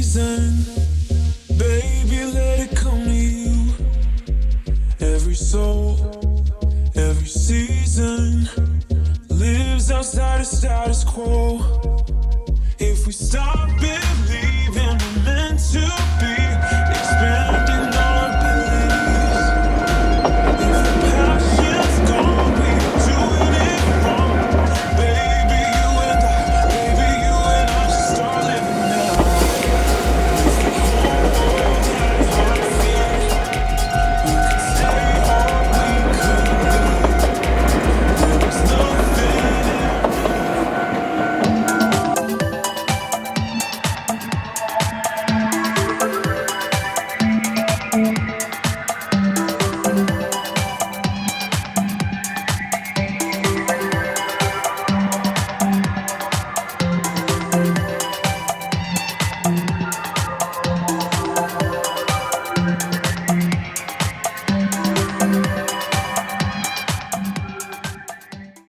season, baby, let it come to you. Every soul, every season lives outside of status quo. If we stop believing we're meant to be, expanding our abilities. If the passion's gone, we're doing it wrong. Baby, you and I should start living now. If the whole world had a heartbeat, we could say all we could be. There was nothing in